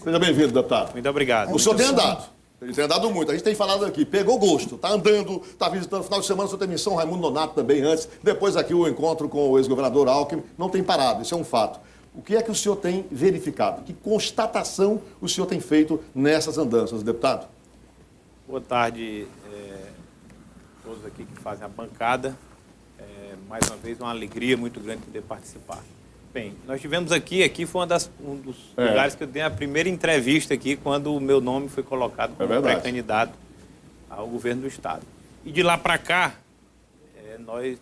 Seja bem-vindo, deputado. Muito obrigado. O senhor tem andado. Ele tem andado muito. A gente tem falado aqui, pegou gosto, está andando, está visitando. Final de semana o senhor tem missão Raimundo Nonato também antes. Depois aqui o encontro com o ex-governador Alckmin. Não tem parado, isso é um fato. O que é que o senhor tem verificado? Que constatação o senhor tem feito nessas andanças, deputado? Boa tarde a todos aqui que fazem a bancada. Mais uma vez, uma alegria muito grande poder participar. Bem, nós tivemos aqui foi um dos lugares que eu dei a primeira entrevista aqui, quando o meu nome foi colocado como pré-candidato ao governo do Estado. E de lá para cá,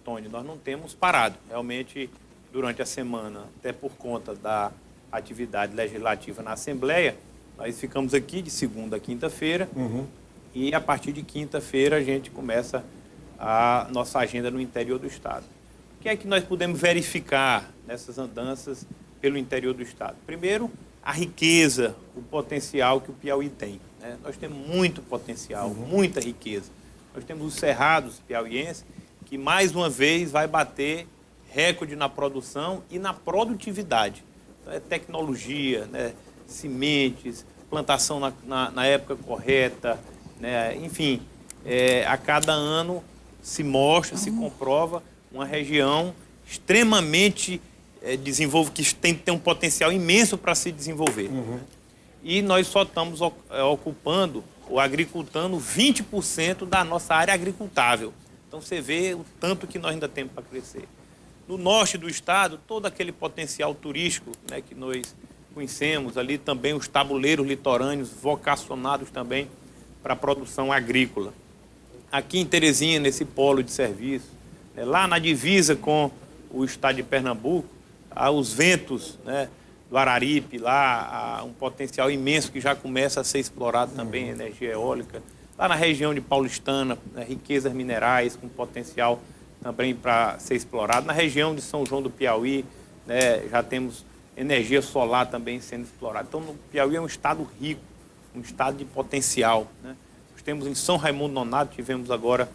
Tony, nós não temos parado. Realmente, durante a semana, até por conta da atividade legislativa na Assembleia, nós ficamos aqui de segunda a quinta-feira, e a partir de quinta-feira a gente começa a nossa agenda no interior do Estado. O que é que nós podemos verificar nessas andanças pelo interior do Estado? Primeiro, a riqueza, o potencial que o Piauí tem, né? Nós temos muito potencial, muita riqueza. Nós temos os cerrados piauienses, que mais uma vez vai bater recorde na produção e na produtividade. Então, tecnologia, né? Sementes, plantação na época correta, né? Enfim, a cada ano se mostra, se comprova uma região extremamente desenvolvida, que tem um potencial imenso para se desenvolver. E nós só estamos ocupando ou agricultando 20% da nossa área agricultável. Então você vê o tanto que nós ainda temos para crescer. No norte do estado, todo aquele potencial turístico, né, que nós conhecemos, ali também os tabuleiros litorâneos vocacionados também para a produção agrícola. Aqui em Terezinha, nesse polo de serviço, lá na divisa com o estado de Pernambuco, há os ventos, né, do Araripe, lá há um potencial imenso que já começa a ser explorado também, energia eólica. Lá na região de Paulistana, né, riquezas minerais com potencial também para ser explorado. Na região de São João do Piauí, né, já temos energia solar também sendo explorada. Então, o Piauí é um estado rico, um estado de potencial, né? Nós temos em São Raimundo Nonato, tivemos agora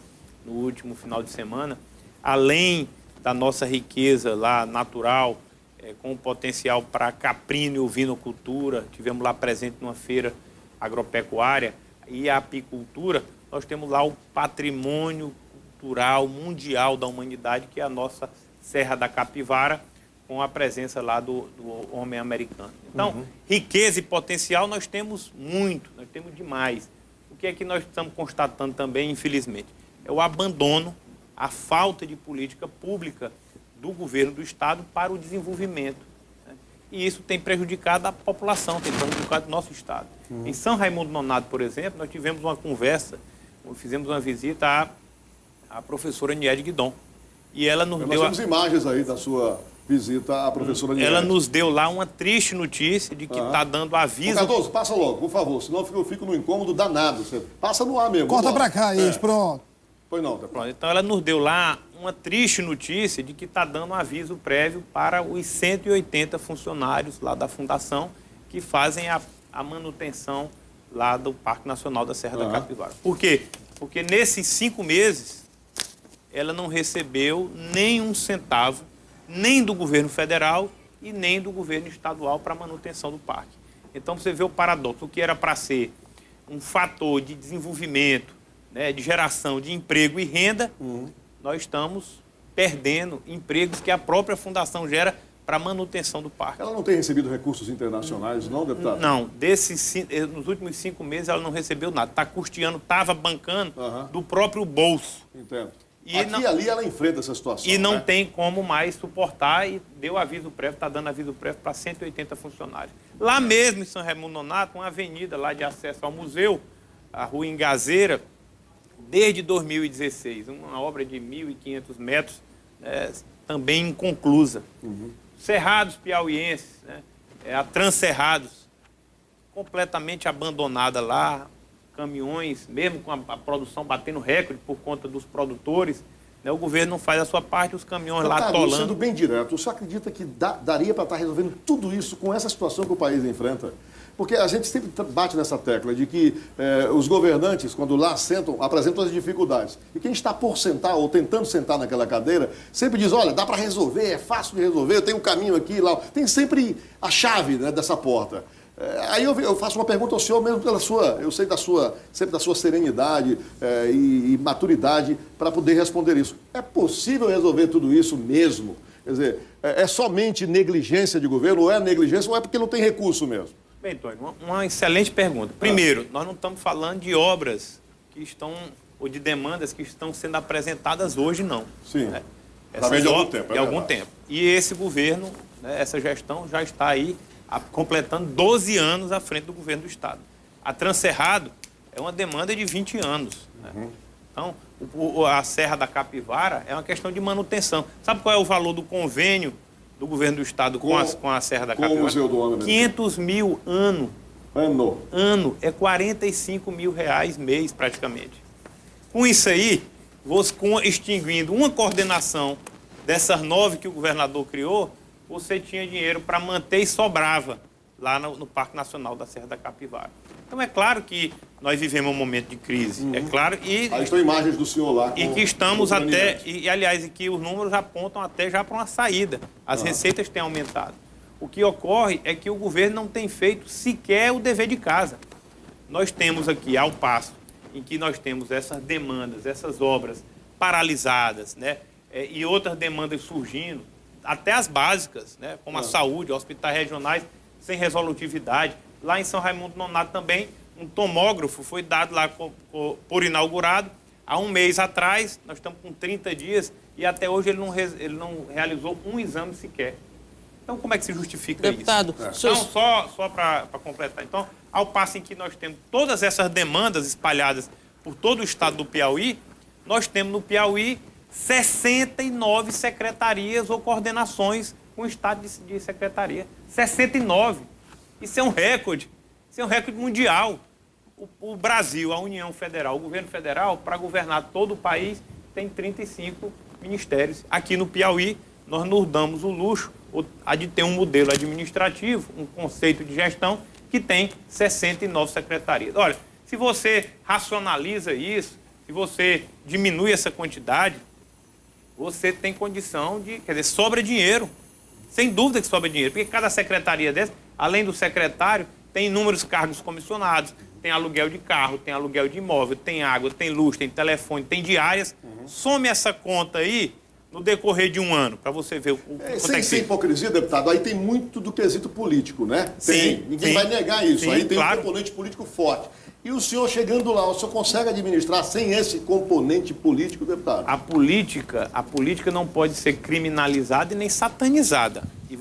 no último final de semana, além da nossa riqueza lá natural, com potencial para caprino e ovinocultura, tivemos lá presente numa feira agropecuária e a apicultura, nós temos lá o patrimônio cultural mundial da humanidade, que é a nossa Serra da Capivara, com a presença lá do homem americano. Então, riqueza e potencial nós temos muito, nós temos demais. O que é que nós estamos constatando também, infelizmente? É o abandono, a falta de política pública do governo do Estado para o desenvolvimento, né? E isso tem prejudicado a população, tem prejudicado o nosso Estado. Em São Raimundo Nonato, por exemplo, nós tivemos uma conversa, fizemos uma visita à professora Niede Guidon. E ela nos deu... Nós temos imagens aí da sua visita à professora Niede. Ela nos deu lá uma triste notícia de que está dando aviso... Ô, Cardoso, passa logo, por favor, senão eu fico no incômodo danado. Você passa no ar mesmo. Corta para cá, isso, pronto. Pois não, Pronto, então ela nos deu lá uma triste notícia de que está dando um aviso prévio para os 180 funcionários lá da Fundação que fazem a manutenção lá do Parque Nacional da Serra da Capivara. Por quê? Porque nesses 5 meses ela não recebeu nem um centavo, nem do governo federal e nem do governo estadual para a manutenção do parque. Então você vê o paradoxo, o que era para ser um fator de desenvolvimento, né, de geração de emprego e renda, nós estamos perdendo empregos que a própria fundação gera para a manutenção do parque. Ela não tem recebido recursos internacionais, não, deputado? Não, nos últimos 5 meses ela não recebeu nada. Está custeando, estava bancando do próprio bolso. Entendo. E aqui e ali ela enfrenta essa situação. E não tem como mais suportar e deu aviso prévio, está dando aviso prévio para 180 funcionários. Lá mesmo em São Raimundo Nonato, uma avenida lá de acesso ao museu, a Rua Engazeira, desde 2016, uma obra de 1.500 metros, também inconclusa. Cerrados piauienses, né, a Transcerrados, completamente abandonada lá, caminhões, mesmo com a produção batendo recorde por conta dos produtores, né, o governo não faz a sua parte, os caminhões lá atolando. Sendo bem direto, o senhor acredita que daria para estar resolvendo tudo isso com essa situação que o país enfrenta? Porque a gente sempre bate nessa tecla de que os governantes, quando lá sentam, apresentam as dificuldades. E quem está por sentar ou tentando sentar naquela cadeira, sempre diz, olha, dá para resolver, é fácil de resolver, eu tenho um caminho aqui e lá. Tem sempre a chave, né, dessa porta. Aí eu faço uma pergunta ao senhor mesmo pela sua, eu sei sempre da sua serenidade e maturidade para poder responder isso. É possível resolver tudo isso mesmo? Quer dizer, é somente negligência de governo, ou é negligência, ou é porque não tem recurso mesmo? Bem, Tony, uma excelente pergunta. Primeiro, nós não estamos falando de obras que estão, ou de demandas que estão sendo apresentadas hoje, não. Sim. Né? Já vem de algum tempo. De algum tempo. E esse governo, né, essa gestão já está aí completando 12 anos à frente do governo do Estado. A Transcerrado é uma demanda de 20 anos. Né? Então, a Serra da Capivara é uma questão de manutenção. Sabe qual é o valor do convênio do governo do Estado com a Serra da Capivara? Com o Museu do Homem. 500 mil ano. Ano é 45 mil reais mês, praticamente. Com isso aí, extinguindo uma coordenação dessas 9 que o governador criou, você tinha dinheiro para manter e sobrava lá no Parque Nacional da Serra da Capivara. Então, é claro que nós vivemos um momento de crise. É claro. E aí estão imagens do senhor lá. E que estamos até... aliás, e que os números apontam até já para uma saída. As receitas têm aumentado. O que ocorre é que o governo não tem feito sequer o dever de casa. Nós temos aqui, ao passo em que nós temos essas demandas, essas obras paralisadas, né? E outras demandas surgindo, até as básicas, né? Como a saúde, hospitais regionais sem resolutividade. Lá em São Raimundo Nonato também, um tomógrafo foi dado lá por inaugurado há um mês atrás. Nós estamos com 30 dias e até hoje ele não realizou um exame sequer. Então, como é que se justifica Deputado, isso? Então, só para completar. Então, ao passo em que nós temos todas essas demandas espalhadas por todo o estado do Piauí, nós temos no Piauí 69 secretarias ou coordenações com o estado de secretaria. 69. Isso é um recorde. Isso é um recorde mundial. O Brasil, a União Federal, o governo federal, para governar todo o país, tem 35 ministérios. Aqui no Piauí, nós nos damos o luxo de ter um modelo administrativo, um conceito de gestão, que tem 69 secretarias. Olha, se você racionaliza isso, se você diminui essa quantidade, você tem condição de... Quer dizer, sobra dinheiro. Sem dúvida que sobra dinheiro, porque cada secretaria dessa, além do secretário, tem inúmeros cargos comissionados, tem aluguel de carro, tem aluguel de imóvel, tem água, tem luz, tem telefone, tem diárias. Some essa conta aí no decorrer de um ano, para você ver o sem hipocrisia, deputado, aí tem muito do quesito político, né? Sim. Ninguém vai negar isso. Sim, aí tem claro. um componente político forte. E o senhor chegando lá, o senhor consegue administrar sem esse componente político, deputado? A política não pode ser criminalizada e nem satanizada. E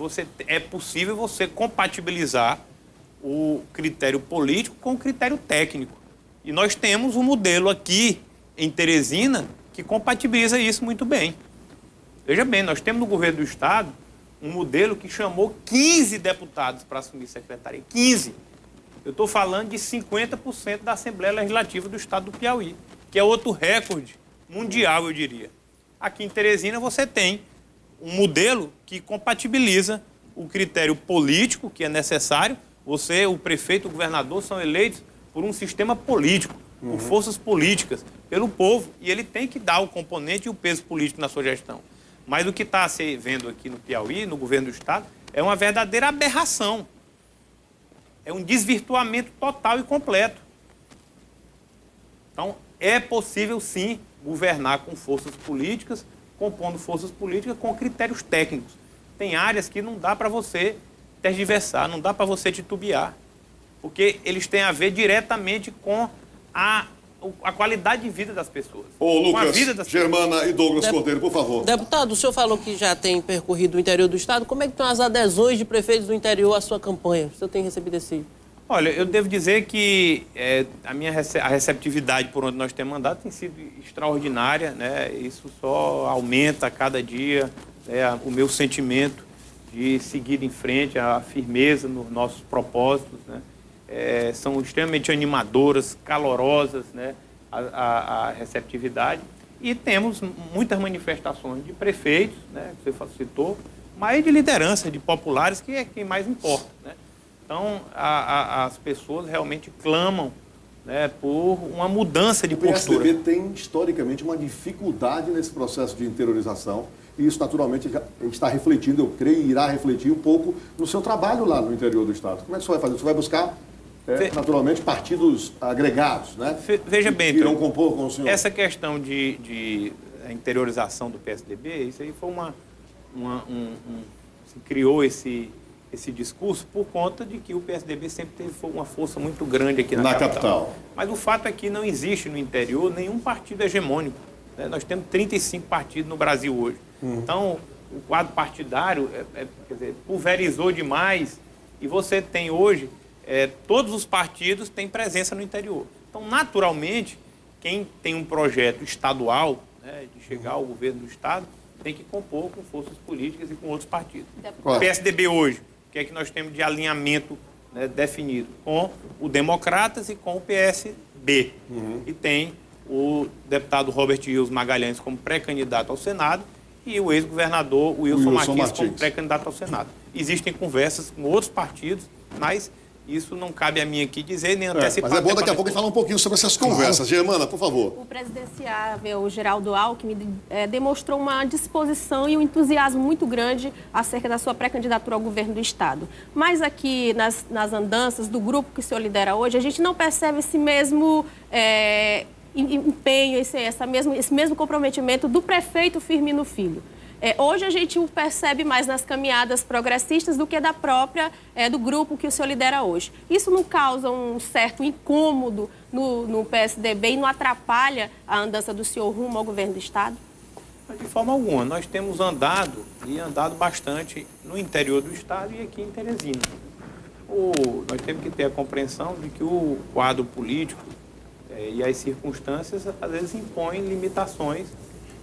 é possível você compatibilizar o critério político com o critério técnico. E nós temos um modelo aqui em Teresina que compatibiliza isso muito bem. Veja bem, nós temos no governo do Estado um modelo que chamou 15 deputados para assumir secretaria. 15. Eu estou falando de 50% da Assembleia Legislativa do Estado do Piauí, que é outro recorde mundial, eu diria. Aqui em Teresina você tem um modelo que compatibiliza o critério político, que é necessário. O prefeito, o governador são eleitos por um sistema político, por forças políticas, pelo povo, e ele tem que dar o componente e o peso político na sua gestão. Mas o que está se vendo aqui no Piauí, no governo do Estado, é uma verdadeira aberração. É um desvirtuamento total e completo. Então, é possível, sim, governar com forças políticas, compondo forças políticas com critérios técnicos. Tem áreas que não dá para você tergiversar, não dá para você titubear, porque eles têm a ver diretamente com a qualidade de vida das pessoas. Ô, Lucas, com a vida das Germana e Douglas Cordeiro, por favor. Deputado, o senhor falou que já tem percorrido o interior do estado. Como é que estão as adesões de prefeitos do interior à sua campanha? O senhor tem recebido esse... Olha, eu devo dizer que a receptividade por onde nós temos andado tem sido extraordinária, né? Isso só aumenta a cada dia, né, o meu sentimento de seguir em frente, a firmeza nos nossos propósitos, né? São extremamente animadoras, calorosas, né, a receptividade. E temos muitas manifestações de prefeitos, né, que você citou, mas de liderança, de populares, que é quem mais importa, né? Então, as pessoas realmente clamam, né, por uma mudança de postura. O PSDB tem, historicamente, uma dificuldade nesse processo de interiorização. E isso, naturalmente, já está refletindo, eu creio, irá refletir um pouco no seu trabalho lá no interior do Estado. Como é que você vai fazer? Você vai buscar, naturalmente, partidos agregados, né? Veja bem, que irão compor com o senhor. Essa questão de interiorização do PSDB, isso aí foi se criou esse discurso por conta de que o PSDB sempre teve uma força muito grande aqui na capital. Mas o fato é que não existe no interior nenhum partido hegemônico, né? Nós temos 35 partidos no Brasil hoje. Então, o quadro partidário quer dizer, pulverizou demais e você tem hoje, todos os partidos têm presença no interior. Então, naturalmente, quem tem um projeto estadual, né, de chegar ao governo do Estado, tem que compor com forças políticas e com outros partidos. O PSDB hoje, o que é que nós temos de alinhamento, né, definido? Com o Democratas e com o PSB. E tem o deputado Robert Rios Magalhães como pré-candidato ao Senado e o ex-governador Wilson Martins como pré-candidato ao Senado. Existem conversas com outros partidos, mas isso não cabe a mim aqui dizer nem antecipar. Mas é bom daqui a pouco falar um pouquinho sobre essas conversas. Germana, por favor. O presidenciável Geraldo Alckmin demonstrou uma disposição e um entusiasmo muito grande acerca da sua pré-candidatura ao governo do Estado. Mas aqui nas andanças do grupo que o senhor lidera hoje, a gente não percebe esse mesmo empenho, esse mesmo comprometimento do prefeito Firmino Filho. Hoje a gente o percebe mais nas caminhadas progressistas do que do grupo que o senhor lidera hoje. Isso não causa um certo incômodo no PSDB e não atrapalha a andança do senhor rumo ao governo do Estado? De forma alguma. Nós temos andado bastante no interior do Estado e aqui em Teresina. Nós temos que ter a compreensão de que o quadro político e as circunstâncias, às vezes, impõem limitações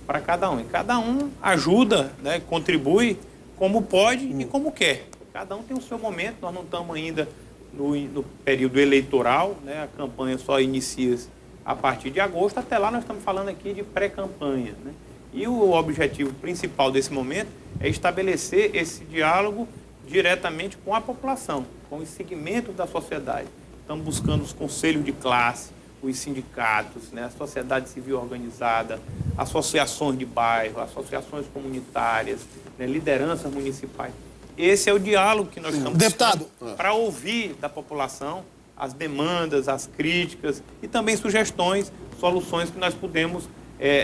para cada um. E cada um ajuda, né, contribui como pode e como quer. Cada um tem o seu momento, nós não estamos ainda no período eleitoral, né, a campanha só inicia a partir de agosto, até lá nós estamos falando aqui de pré-campanha, né? E o objetivo principal desse momento é estabelecer esse diálogo diretamente com a população, com os segmentos da sociedade. Estamos buscando os conselhos de classe, os sindicatos, né, a sociedade civil organizada, associações de bairro, associações comunitárias, né, lideranças municipais. Esse é o diálogo que nós estamos Deputado, para ouvir da população as demandas, as críticas e também sugestões, soluções que nós podemos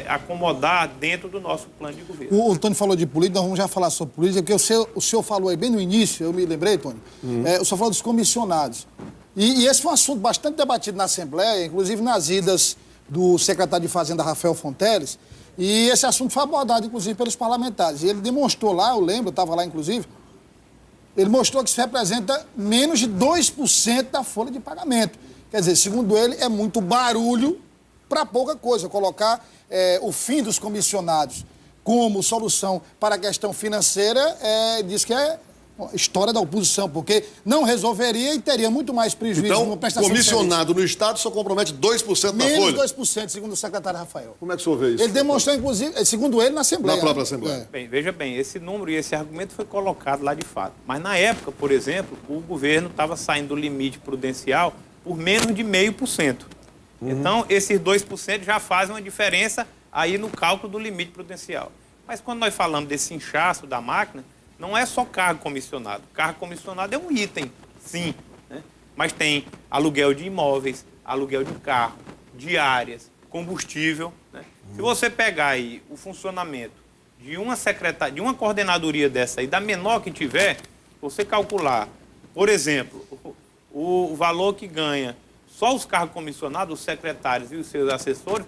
acomodar dentro do nosso plano de governo. o Tony falou de política, nós vamos já falar sobre política, porque o senhor falou aí bem no início, eu me lembrei, Tony, o senhor falou dos comissionados. E esse foi um assunto bastante debatido na Assembleia, inclusive nas idas do secretário de Fazenda, Rafael Fonteles, e esse assunto foi abordado, inclusive, pelos parlamentares. E ele demonstrou lá, eu lembro, eu estava lá, inclusive, ele mostrou que isso representa menos de 2% da folha de pagamento. Quer dizer, segundo ele, é muito barulho para pouca coisa. Colocar o fim dos comissionados como solução para a questão financeira, diz que é história da oposição, porque não resolveria e teria muito mais prejuízo então, numa prestação comissionado no Estado só compromete 2% da folha? Menos 2%, segundo o secretário Rafael. Como é que o senhor vê isso? Ele demonstrou, inclusive, segundo ele, na Assembleia. Na própria Assembleia. Bem, veja bem, esse número e esse argumento foi colocado lá de fato. Mas na época, por exemplo, o governo estava saindo do limite prudencial por menos de 0,5%. Então, esses 2% já fazem uma diferença aí no cálculo do limite prudencial. Mas quando nós falamos desse inchaço da máquina, não é só cargo comissionado. Cargo comissionado é um item, sim, né? Mas tem aluguel de imóveis, aluguel de carro, diárias, combustível, né? Se você pegar aí o funcionamento de uma secretaria, de uma coordenadoria dessa aí, da menor que tiver, você calcular, por exemplo, o valor que ganha só os cargos comissionados, os secretários e os seus assessores,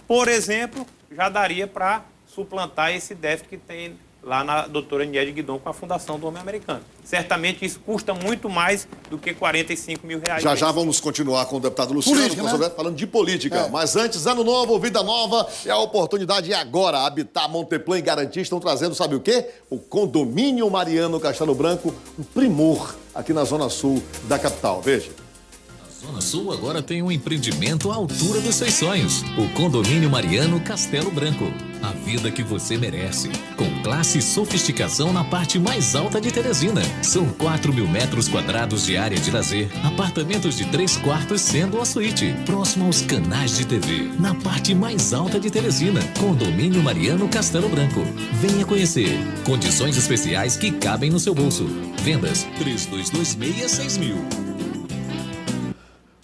por exemplo, já daria para suplantar esse déficit que tem lá na doutora Niede Guidon com a Fundação do Homem Americano. Certamente isso custa muito mais do que R$45 mil. Já vamos continuar com o deputado Luciano, política, né? Falando de política. Mas antes, ano novo, vida nova, é a oportunidade agora. Habitat, Monteplan e Garantia estão trazendo, sabe o quê? O Condomínio Mariano Castelo Branco, um primor aqui na zona sul da capital. Veja. Zona Sul agora tem um empreendimento à altura dos seus sonhos. O Condomínio Mariano Castelo Branco. A vida que você merece. Com classe e sofisticação na parte mais alta de Teresina. São 4.000 metros quadrados de área de lazer. Apartamentos de 3 quartos sendo a suíte. Próximo aos canais de TV. Na parte mais alta de Teresina. Condomínio Mariano Castelo Branco. Venha conhecer. Condições especiais que cabem no seu bolso. Vendas 3226-6000.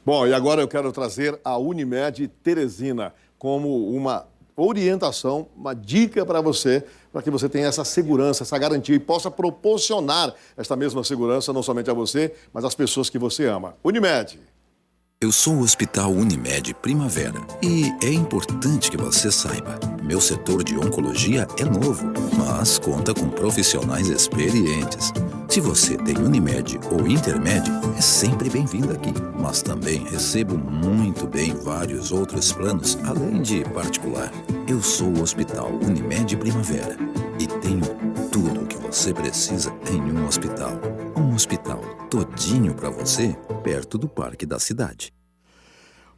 Bom, e agora eu quero trazer a Unimed Teresina como uma orientação, uma dica para você, para que você tenha essa segurança, essa garantia e possa proporcionar esta mesma segurança não somente a você, mas às pessoas que você ama. Unimed. Eu sou o Hospital Unimed Primavera e é importante que você saiba, meu setor de oncologia é novo, mas conta com profissionais experientes. Se você tem Unimed ou Intermed, é sempre bem-vindo aqui. Mas também recebo muito bem vários outros planos, além de particular. Eu sou o Hospital Unimed Primavera e tenho tudo o que você precisa em um hospital. Um hospital todinho para você, perto do Parque da Cidade.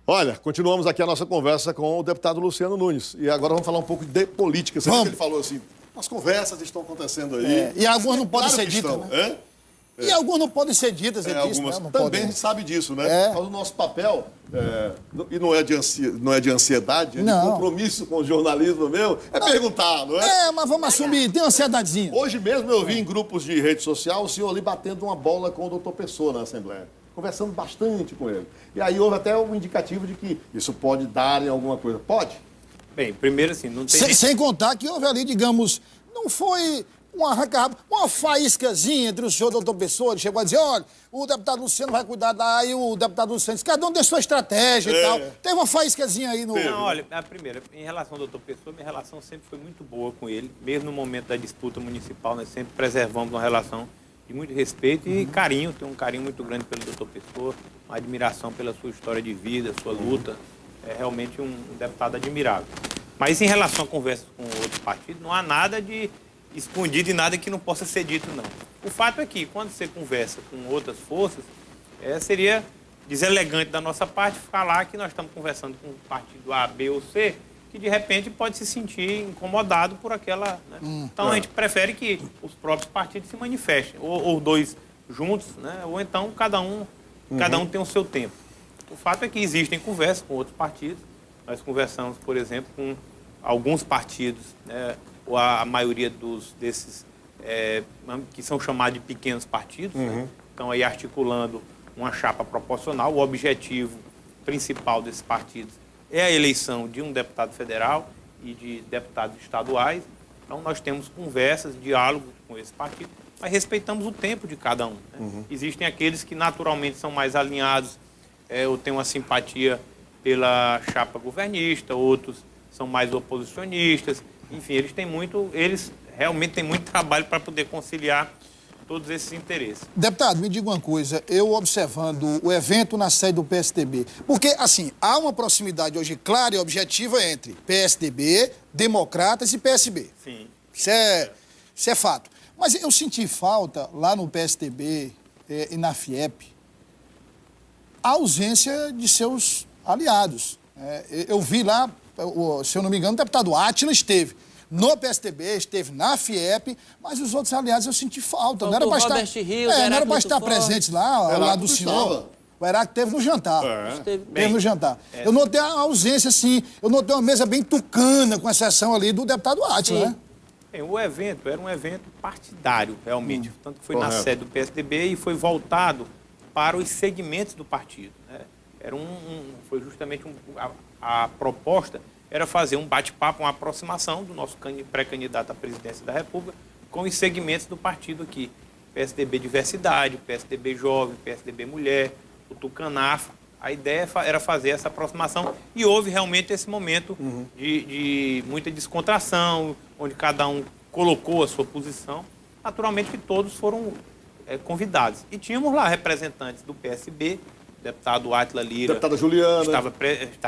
Olha, continuamos aqui a nossa conversa com o deputado Luciano Nunes. E agora vamos falar um pouco de política. Você viu que ele falou assim, as conversas estão acontecendo aí. E algumas não podem Claro ser que ditas, estão, né? E algumas não podem ser ditas, ele disse, algumas né? Não também podem. a gente sabe disso, né? Mas o nosso papel, e não é de ansiedade, é de Não. compromisso com o jornalismo meu, é perguntar, não é? Mas vamos assumir, tem uma ansiedadezinha. Hoje mesmo eu vi em grupos de rede social o senhor ali batendo uma bola com o doutor Pessoa na Assembleia, conversando bastante com ele. E aí houve até um indicativo de que isso pode dar em alguma coisa. Pode? Bem, primeiro assim, não tem... Sem contar que houve ali, digamos, não foi um arranca-rabo, uma faíscazinha entre o senhor e o doutor Pessoa. Ele chegou a dizer, olha, o deputado Luciano vai cuidar daí, o deputado Luciano disse, cada um tem sua estratégia e tal. Teve uma faíscazinha aí no... Não, olha, a primeira, em relação ao doutor Pessoa, minha relação sempre foi muito boa com ele. Mesmo no momento da disputa municipal, nós sempre preservamos uma relação de muito respeito e carinho. Tenho um carinho muito grande pelo doutor Pessoa, uma admiração pela sua história de vida, sua luta. É realmente um deputado admirável. Mas em relação a conversas com outros partidos, não há nada de escondido e nada que não possa ser dito, não. O fato é que, quando você conversa com outras forças, seria deselegante da nossa parte falar que nós estamos conversando com um partido A, B ou C, que de repente pode se sentir incomodado por aquela... Né? Então a gente prefere que os próprios partidos se manifestem, ou dois juntos, né? Ou então cada um tem o seu tempo. O fato é que existem conversas com outros partidos. Nós conversamos, por exemplo, com alguns partidos, né? Ou a maioria desses que são chamados de pequenos partidos, né? Estão aí articulando uma chapa proporcional. O objetivo principal desses partidos é a eleição de um deputado federal e de deputados estaduais. Então, nós temos conversas, diálogos com esse partido, mas respeitamos o tempo de cada um. Né? Existem aqueles que naturalmente são mais alinhados, ou têm uma simpatia pela chapa governista, outros são mais oposicionistas. Enfim, eles realmente têm muito trabalho para poder conciliar todos esses interesses. Deputado, me diga uma coisa, eu observando o evento na sede do PSDB, porque, assim, há uma proximidade hoje clara e objetiva entre PSDB, Democratas e PSB. Sim. Isso é fato. Mas eu senti falta, lá no PSDB e na FIEP, a ausência de seus aliados. Eu vi lá, se eu não me engano, o deputado Átila esteve no PSDB, esteve na FIEP, mas os outros aliados eu senti falta. Não era para estar, não era para estar presentes lá, ao lado do senhor. O Heráclito teve no jantar. Teve no jantar. Eu notei a ausência, assim, eu notei uma mesa bem tucana, com exceção ali do deputado Átila, né? Bem, o evento era um evento partidário, realmente. Tanto que foi na sede do PSDB e foi voltado para os segmentos do partido. Né? Foi justamente a proposta era fazer um bate-papo, uma aproximação do nosso pré-candidato à presidência da República com os segmentos do partido aqui. PSDB Diversidade, PSDB Jovem, PSDB Mulher, o Tucanafro. A ideia era fazer essa aproximação e houve realmente esse momento de muita descontração, onde cada um colocou a sua posição. Naturalmente que todos foram convidados. E tínhamos lá representantes do PSB, deputado Átila Lira. Deputada Juliana. Estava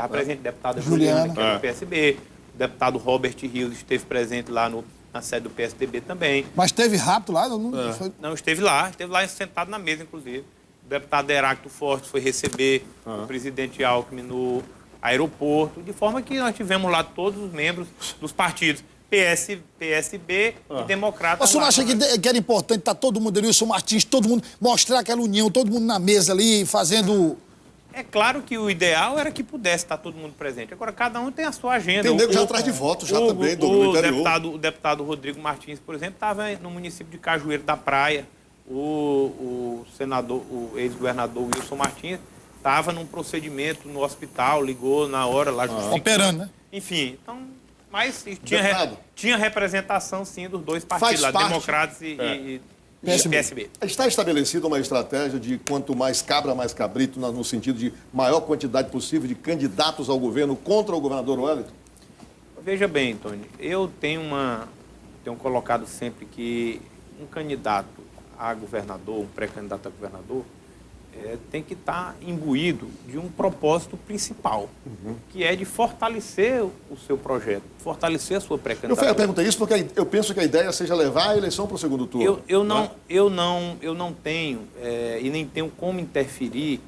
presente, deputada Juliana, que era do PSB. O deputado Robert Rios esteve presente lá na sede do PSDB também. Mas teve rápido lá? Não, esteve lá sentado na mesa, inclusive. O deputado Heráclito Fortes foi receber o presidente Alckmin no aeroporto, de forma que nós tivemos lá todos os membros dos partidos, PSB e Democratas. O senhor acha que era importante estar todo mundo ali, o senhor Martins, todo mundo, mostrar aquela união, todo mundo na mesa ali, fazendo... É claro que o ideal era que pudesse estar todo mundo presente. Agora, cada um tem a sua agenda. Tem nego já atrás de votos, já também, do interior. O deputado Rodrigo Martins, por exemplo, estava no município de Cajueiro da Praia. O senador, o ex-governador Wilson Martins, estava num procedimento no hospital, ligou na hora lá, justificando. Operando, né? Enfim, então... Mas Deputado. tinha representação, sim, dos dois partidos lá, parte. Democratas e PSB. Está estabelecida uma estratégia de quanto mais cabra, mais cabrito, no sentido de maior quantidade possível de candidatos ao governo contra o governador Wellington? Veja bem, Tony, eu tenho colocado sempre que um candidato a governador, um pré-candidato a governador, tem que estar imbuído de um propósito principal, que é de fortalecer o seu projeto, fortalecer a sua pré-candidatura. Eu perguntei isso porque eu penso que a ideia seja levar a eleição para o segundo turno. Eu não tenho e nem tenho como interferir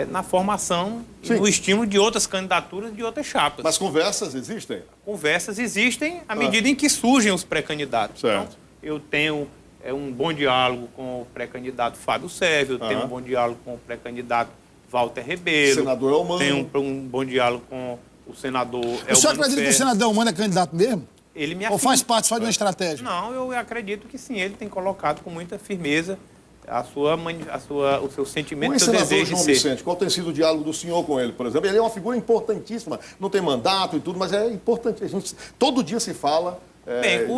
na formação e no estímulo de outras candidaturas de outras chapas. Mas conversas existem? Conversas existem à medida em que surgem os pré-candidatos. Certo. Então, eu tenho um bom diálogo com o pré-candidato Fábio Sérvio, eu tenho um bom diálogo com o pré-candidato Walter Ribeiro. Senador Elmano. Tenho um bom diálogo com o senador Elmano. O senhor acredita que o senador Elmano é candidato mesmo? Ele me Ou faz parte só de uma estratégia? Não, eu acredito que sim, ele tem colocado com muita firmeza o seu sentimento, o seu senador desejo João de ser. Vicente, qual tem sido o diálogo do senhor com ele, por exemplo? Ele é uma figura importantíssima, não tem mandato e tudo, mas é importante. Todo dia se fala,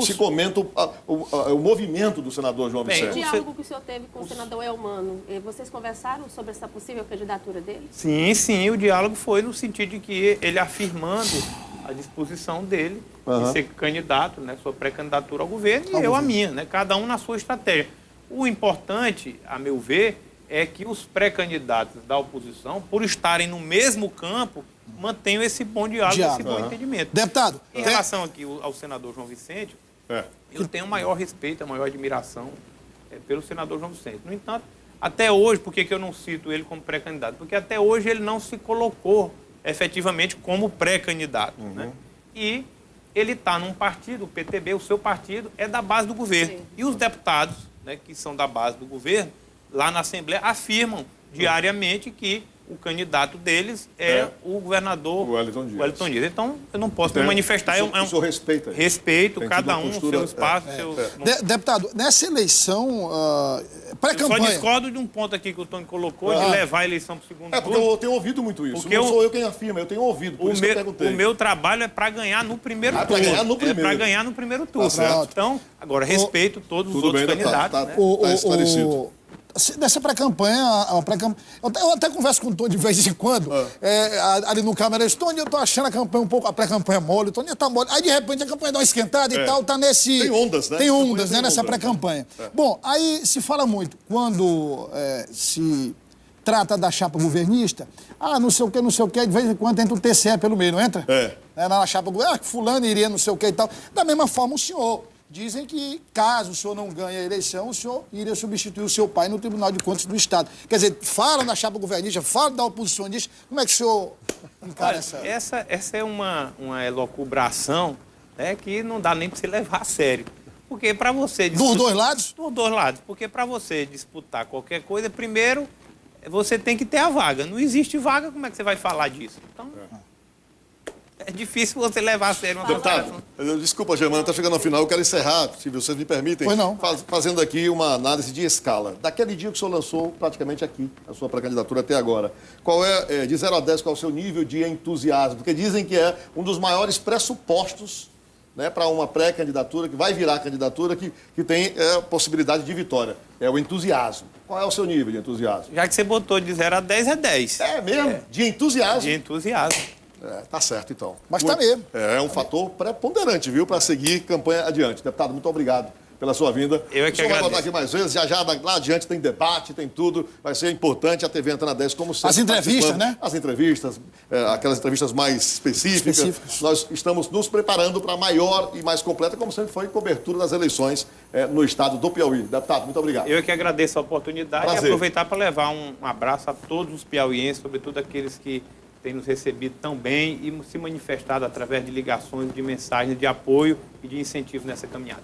se comenta o movimento do senador João O Vicente. diálogo que o senhor teve com o senador Elmano, vocês conversaram sobre essa possível candidatura dele? Sim, o diálogo foi no sentido de que ele afirmando a disposição dele de ser candidato, né, sua pré-candidatura ao governo, e eu a minha, né, cada um na sua estratégia. O importante, a meu ver, é que os pré-candidatos da oposição, por estarem no mesmo campo, mantenham esse bom diálogo, esse bom entendimento. Deputado, em relação aqui ao senador João Vicente, eu tenho o maior respeito, a maior admiração pelo senador João Vicente. No entanto, até hoje, por que eu não cito ele como pré-candidato? Porque até hoje ele não se colocou efetivamente como pré-candidato. Né? E ele está num partido, o PTB, o seu partido, é da base do governo. Sim. E os deputados, né, que são da base do governo, lá na Assembleia, afirmam diariamente que o candidato deles é o governador Wellington Dias. Então, eu não posso me manifestar. O senhor respeita. Respeito cada um, o seu espaço. Deputado, nessa eleição, pré-campanha... Eu só discordo de um ponto aqui que o Tony colocou, de levar a eleição para o segundo turno. Porque eu tenho ouvido muito isso. Porque não sou eu quem afirma, eu tenho ouvido, por isso que eu perguntei. O meu trabalho é para ganhar no primeiro turno. É para ganhar no primeiro turno. Então, agora, respeito todos os outros candidatos. Está esclarecido. Nessa pré-campanha, eu até converso com o Tony de vez em quando, ali no câmera, Tony, eu tô achando a pré-campanha mole, Tony tá mole. Aí, de repente, a campanha dá uma esquentada e tal, tá nesse... Tem ondas, né? Tem ondas, né, nessa pré-campanha. Bom, aí se fala muito, quando se trata da chapa governista, não sei o que, de vez em quando entra o TCE pelo meio, não entra? Na chapa governista, fulano iria não sei o que e tal. Da mesma forma, o senhor... Dizem que, caso o senhor não ganhe a eleição, o senhor iria substituir o seu pai no Tribunal de Contas do Estado. Quer dizer, fala na chapa governista, fala da oposição disso. Como é que o senhor encara essa... Essa é uma elucubração, né, que não dá nem para você levar a sério. Porque para você... Dos dois lados? Dos dois lados. Porque para você disputar qualquer coisa, primeiro, você tem que ter a vaga. Não existe vaga, como é que você vai falar disso? Então... É difícil você levar a sério uma deputado, desculpa, Germano, está chegando ao final. Eu quero encerrar, se vocês me permitem, fazendo aqui uma análise de escala. Daquele dia que o senhor lançou praticamente aqui a sua pré-candidatura até agora, qual de 0 a 10, qual é o seu nível de entusiasmo? Porque dizem que é um dos maiores pressupostos, né, para uma pré-candidatura, que vai virar candidatura, que tem possibilidade de vitória. É o entusiasmo. Qual é o seu nível de entusiasmo? Já que você botou de 0 a 10, é 10. É mesmo? De entusiasmo? De entusiasmo. Tá certo, então. Mas tá mesmo. É um fator preponderante, viu, para seguir campanha adiante. Deputado, muito obrigado pela sua vinda. Eu é que o senhor vai agradeço. voltar aqui mais vezes, já lá adiante tem debate, tem tudo. Vai ser importante a TV Antena 10, como sempre. As entrevistas, né? As entrevistas, aquelas entrevistas mais específicas. Nós estamos nos preparando para a maior e mais completa, como sempre foi, cobertura das eleições no estado do Piauí. Deputado, muito obrigado. Eu é que agradeço a oportunidade Prazer. e aproveitar para levar um abraço a todos os piauienses, sobretudo aqueles que têm nos recebido tão bem e se manifestado através de ligações, de mensagens de apoio e de incentivo nessa caminhada.